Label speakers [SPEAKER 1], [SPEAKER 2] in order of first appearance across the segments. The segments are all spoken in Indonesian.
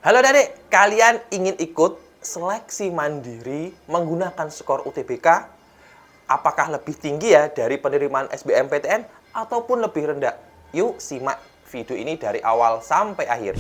[SPEAKER 1] Halo adik, kalian ingin ikut seleksi mandiri menggunakan skor UTBK? Apakah lebih tinggi ya dari penerimaan SBMPTN ataupun lebih rendah? Yuk simak video ini dari awal sampai akhir.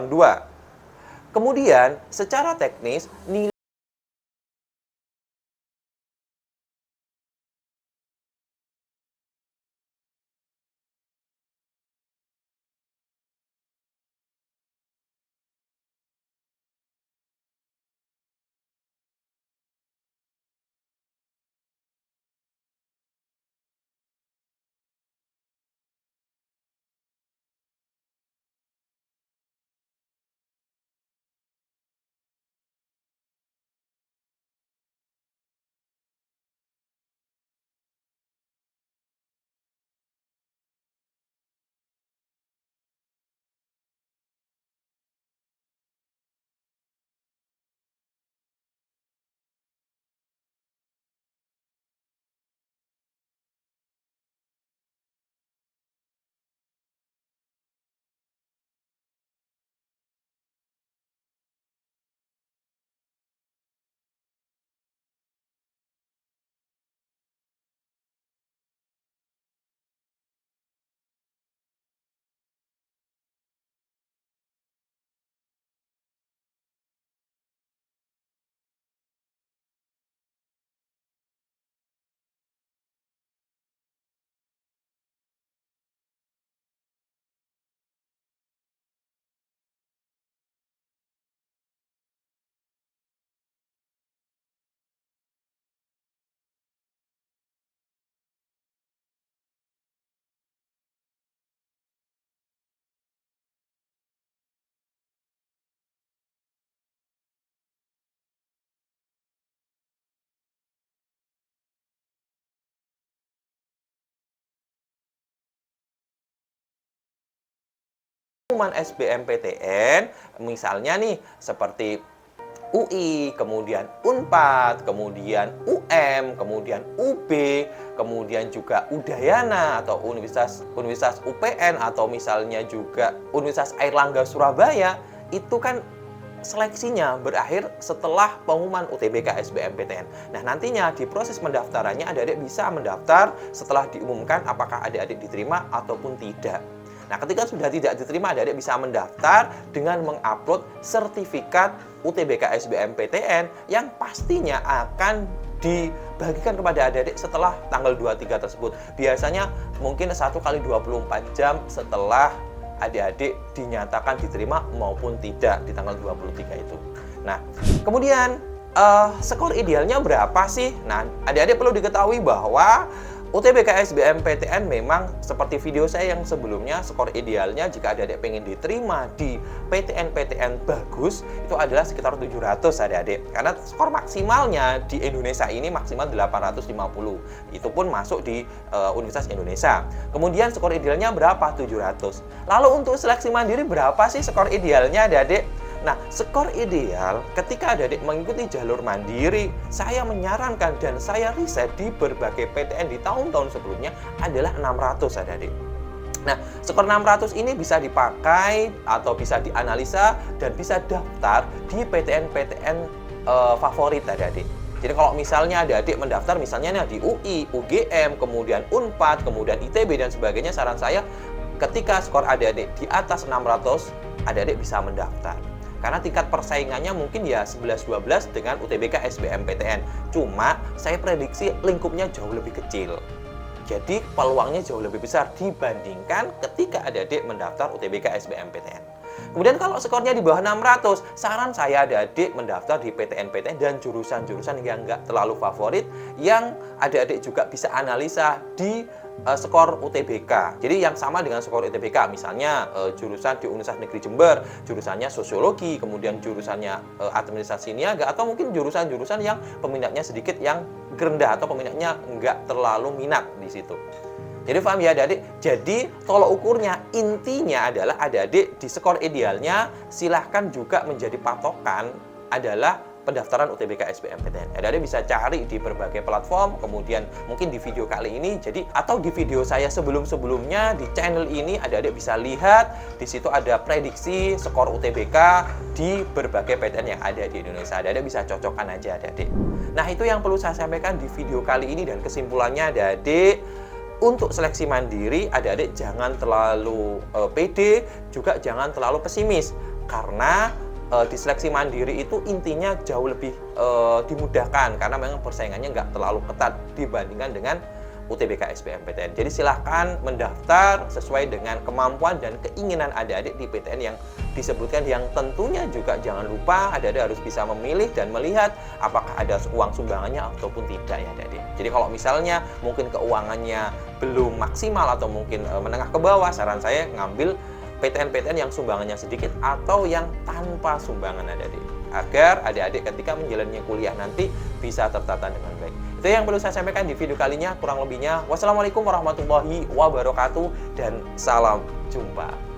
[SPEAKER 1] Dua. Kemudian, secara teknis, nilai pengumuman SBMPTN, misalnya nih, seperti UI, kemudian Unpad, kemudian UM, kemudian UB, kemudian juga Udayana atau Universitas UPN atau misalnya juga Universitas Airlangga Surabaya, itu kan seleksinya berakhir setelah pengumuman UTBK SBMPTN. Nah, nantinya di proses pendaftarannya adik-adik bisa mendaftar setelah diumumkan apakah adik-adik diterima ataupun tidak. Nah, ketika sudah tidak diterima, adik-adik bisa mendaftar dengan mengupload sertifikat UTBK SBMPTN yang pastinya akan dibagikan kepada adik-adik setelah tanggal 23 tersebut. Biasanya mungkin 1 kali 24 jam setelah adik-adik dinyatakan diterima maupun tidak di tanggal 23 itu. Nah, kemudian skor idealnya berapa sih? Nah, adik-adik perlu diketahui bahwa UTBK SBMPTN memang seperti video saya yang sebelumnya, skor idealnya jika adik-adik pengen diterima di PTN-PTN bagus itu adalah sekitar 700 adik-adik. Karena skor maksimalnya di Indonesia ini maksimal 850. Itu pun masuk di Universitas Indonesia. Kemudian skor idealnya berapa? 700. Lalu untuk seleksi mandiri berapa sih skor idealnya adik-adik? Nah, skor ideal ketika adik-adik mengikuti jalur mandiri, saya menyarankan dan saya riset di berbagai PTN di tahun-tahun sebelumnya adalah 600 adik-adik. Nah, skor 600 ini bisa dipakai atau bisa dianalisa dan bisa daftar di PTN-PTN favorit adik-adik. Jadi kalau misalnya adik-adik mendaftar misalnya di UI, UGM, kemudian Unpad, kemudian ITB dan sebagainya, saran saya ketika skor adik-adik di atas 600, adik-adik bisa mendaftar. Karena tingkat persaingannya mungkin ya 11-12 dengan UTBK SBMPTN. Cuma saya prediksi lingkupnya jauh lebih kecil. Jadi peluangnya jauh lebih besar dibandingkan ketika adik-adik mendaftar UTBK SBMPTN. Kemudian kalau skornya di bawah 600, saran saya adik-adik mendaftar di PTN-PTN dan jurusan-jurusan yang nggak terlalu favorit, yang adik-adik juga bisa analisa di skor UTBK. Jadi yang sama dengan skor UTBK, misalnya jurusan di Universitas Negeri Jember, jurusannya sosiologi, kemudian jurusannya administrasi niaga, atau mungkin jurusan-jurusan yang peminatnya sedikit yang rendah atau peminatnya nggak terlalu minat di situ. Jadi paham ya adik-adik? Jadi tolok ukurnya intinya adalah adik-adik di skor idealnya silahkan juga menjadi patokan adalah pendaftaran UTBK SBMPTN. Adik-adik bisa cari di berbagai platform, kemudian mungkin di video kali ini, jadi atau di video saya sebelum-sebelumnya di channel ini adik-adik bisa lihat di situ ada prediksi skor UTBK di berbagai PTN yang ada di Indonesia. Adik-adik bisa cocokkan aja adik-adik. Nah, itu yang perlu saya sampaikan di video kali ini dan kesimpulannya adik-adik, untuk seleksi mandiri adik-adik jangan terlalu pede, juga jangan terlalu pesimis karena di seleksi mandiri itu intinya jauh lebih dimudahkan karena memang persaingannya nggak terlalu ketat dibandingkan dengan UTBK SBMPTN. Jadi silahkan mendaftar sesuai dengan kemampuan dan keinginan adik-adik di PTN yang disebutkan, yang tentunya juga jangan lupa adik-adik harus bisa memilih dan melihat apakah ada uang sumbangannya ataupun tidak ya adik-adik. Jadi kalau misalnya mungkin keuangannya belum maksimal atau mungkin menengah ke bawah, saran saya ngambil PTN-PTN yang sumbangannya sedikit atau yang tanpa sumbangan adik-adik, agar adik-adik ketika menjalani kuliah nanti bisa tertata dengan baik. Itu yang perlu saya sampaikan di video kalinya, kurang lebihnya. Wassalamualaikum warahmatullahi wabarakatuh dan salam jumpa.